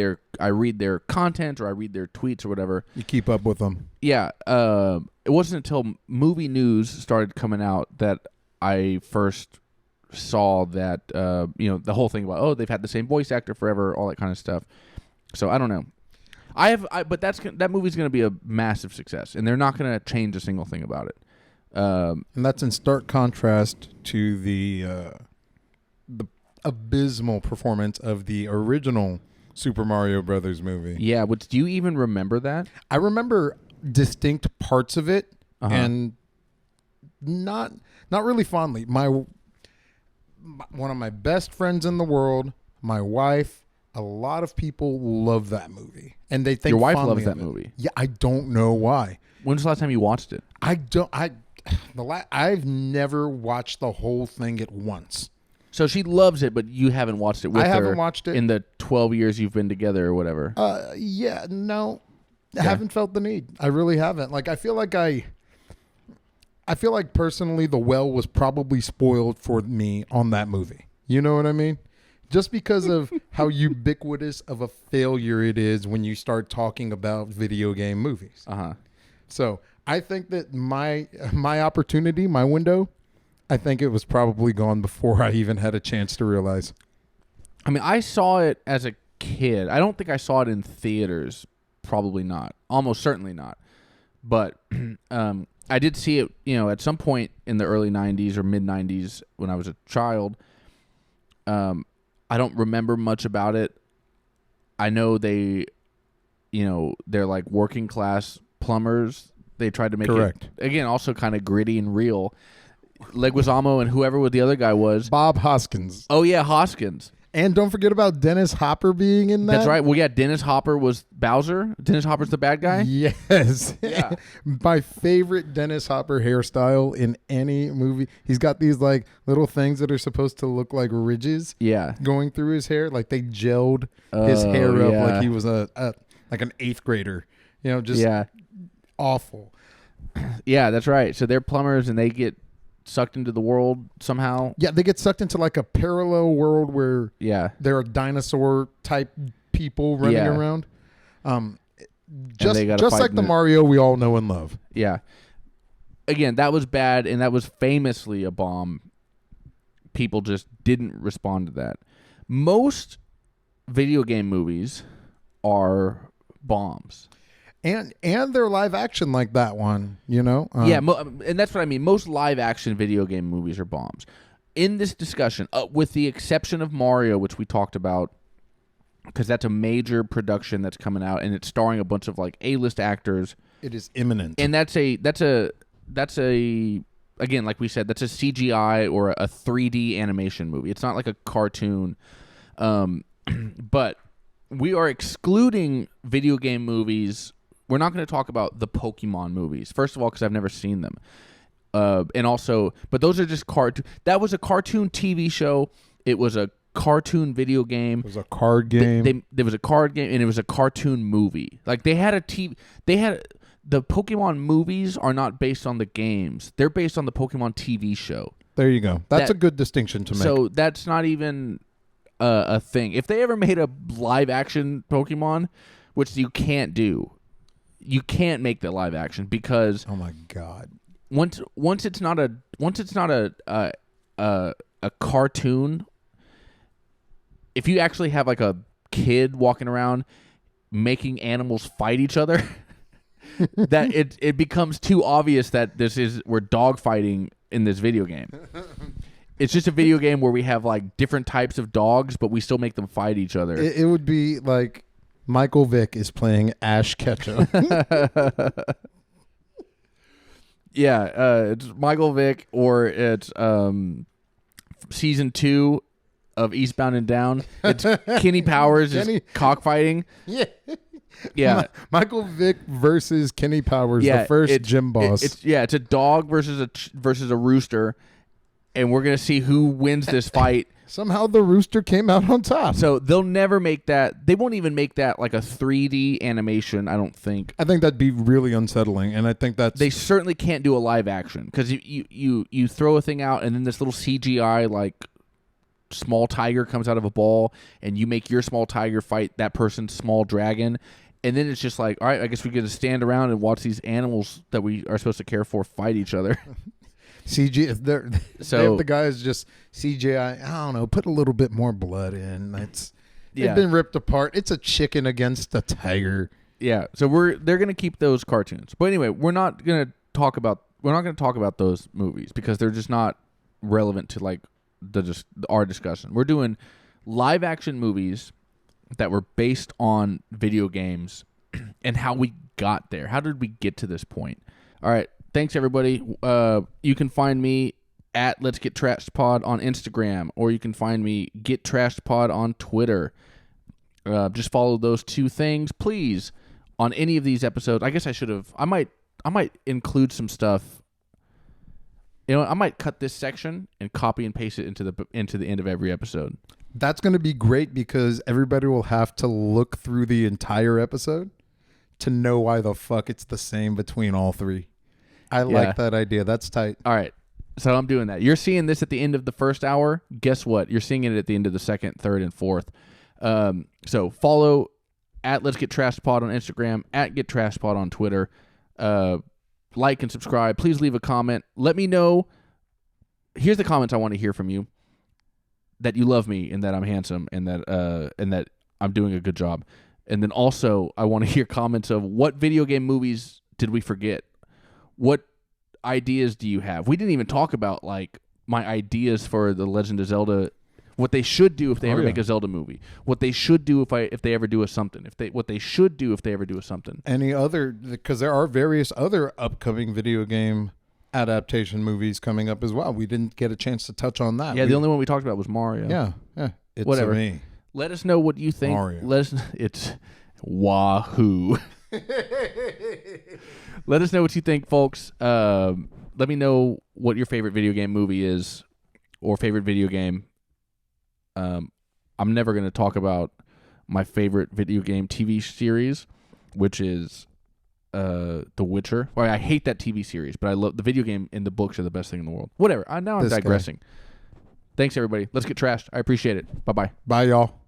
their content or I read their tweets or whatever. You keep up with them. Yeah. It wasn't until movie news started coming out that I first saw that the whole thing about they've had the same voice actor forever, all that kind of stuff. So I don't know. But that movie's going to be a massive success, and they're not going to change a single thing about it. And that's in stark contrast to the abysmal performance of the original Super Mario Brothers movie. Yeah, do you even remember that? I remember distinct parts of it, and not really fondly. One of my best friends in the world, my wife, a lot of people love that movie, and they think your wife fondly loves that of it. movie. Yeah, I don't know why. When's the last time you watched it? I've never watched the whole thing at once. So she loves it, but you haven't watched it with her. I haven't watched it in the 12 years you've been together or whatever. Yeah, no, I haven't felt the need. I really haven't. Like, I feel like personally, The Well was probably spoiled for me on that movie. You know what I mean? Just because of how ubiquitous of a failure it is when you start talking about video game movies. So I think that my opportunity, my window, I think it was probably gone before I even had a chance to realize. I mean, I saw it as a kid. I don't think I saw it in theaters. Probably not. Almost certainly not. But I did see it, at some point in the early 90s or mid 90s when I was a child. I don't remember much about it. I know they're like working class plumbers. They tried to make it, again, also kind of gritty and real. Leguizamo and whoever the other guy was. Bob Hoskins. Oh, yeah, Hoskins. And don't forget about Dennis Hopper being in that. That's right. Well, yeah, Dennis Hopper was Bowser. Dennis Hopper's the bad guy. Yes. Yeah. My favorite Dennis Hopper hairstyle in any movie. He's got these like little things that are supposed to look like ridges Yeah. going through his hair. Like they gelled his hair up like he was a like an 8th grader. You know, just awful. Yeah, that's right. So they're plumbers and they get sucked into the world somehow. Yeah, they get sucked into like a parallel world where there are dinosaur type people running around. Just like the Mario we all know and love. Yeah. Again, that was bad, and that was famously a bomb. People just didn't respond to that. Most video game movies are bombs. And they're live action like that one, you know? And that's what I mean. Most live action video game movies are bombs. In this discussion, with the exception of Mario, which we talked about, because that's a major production that's coming out, and it's starring a bunch of like A-list actors. It is imminent. And that's a again, like we said, that's a CGI or a 3D animation movie. It's not like a cartoon. But we are excluding video game movies. We're not going to talk about the Pokemon movies. First of all, because I've never seen them. And also, but those are just cartoon. That was a cartoon TV show. It was a cartoon video game. It was a card game. There was a card game, and it was a cartoon movie. Like they had a TV. The Pokemon movies are not based on the games. They're based on the Pokemon TV show. There you go. That's a good distinction to make. So that's not even a thing. If they ever made a live action Pokemon, which you can't do. You can't make the live action because oh my god, once it's not a cartoon. If you actually have like a kid walking around making animals fight each other, that it becomes too obvious that we're dog fighting in this video game. It's just a video game where we have like different types of dogs, but we still make them fight each other. It would be like Michael Vick is playing Ash Ketchum. It's Michael Vick, or it's season 2 of Eastbound and Down. It's Kenny Powers is cockfighting. Yeah. Michael Vick versus Kenny Powers, the first gym boss. It's a dog versus a rooster, and we're gonna see who wins this fight. Somehow the rooster came out on top. So they'll never make that. They won't even make that like a 3D animation, I don't think. I think that'd be really unsettling, and I think they certainly can't do a live action because you throw a thing out, and then this little CGI like small tiger comes out of a ball, and you make your small tiger fight that person's small dragon, and then it's just like, all right, I guess we get to stand around and watch these animals that we are supposed to care for fight each other. CG, if the guy is just CGI, I don't know, put a little bit more blood in. They've been ripped apart. It's a chicken against a tiger. Yeah, so they're gonna keep those cartoons. But anyway, we're not gonna talk about those movies because they're just not relevant to like our discussion. We're doing live action movies that were based on video games and how we got there. How did we get to this point? All right. Thanks, everybody. You can find me at Let's Get Trashed Pod on Instagram, or you can find me Get Trashed Pod on Twitter. Just follow those two things, please. On any of these episodes, I guess I should have. I might include some stuff. You know, I might cut this section and copy and paste it into the end of every episode. That's going to be great because everybody will have to look through the entire episode to know why the fuck it's the same between all three. I like that idea. That's tight. All right. So I'm doing that. You're seeing this at the end of the first hour. Guess what? You're seeing it at the end of the second, third, and fourth. So follow at Let's Get Trashed Pod on Instagram, at Get Trashed Pod on Twitter. Like and subscribe. Please leave a comment. Let me know. Here's the comments I want to hear from you. That you love me and that I'm handsome and that I'm doing a good job. And then also I want to hear comments of what video game movies did we forget? What ideas do you have? We didn't even talk about like my ideas for the Legend of Zelda, what they should do if they ever make a Zelda movie, what they should do if they ever do a something, what they should do if they ever do a something. Any other, because there are various other upcoming video game adaptation movies coming up as well. We didn't get a chance to touch on that. Yeah, the only one we talked about was Mario. Yeah. It's Whatever. me. Let us know what you think. Mario. It's Wahoo. Let us know what you think, folks. Let me know what your favorite video game movie is or favorite video game. I'm never going to talk about my favorite video game TV series, which is The Witcher. Well, I hate that TV series, but I love the video game and the books are the best thing in the world. Whatever. Now I'm digressing. Thanks, everybody. Let's get trashed. I appreciate it. Bye-bye. Bye, y'all.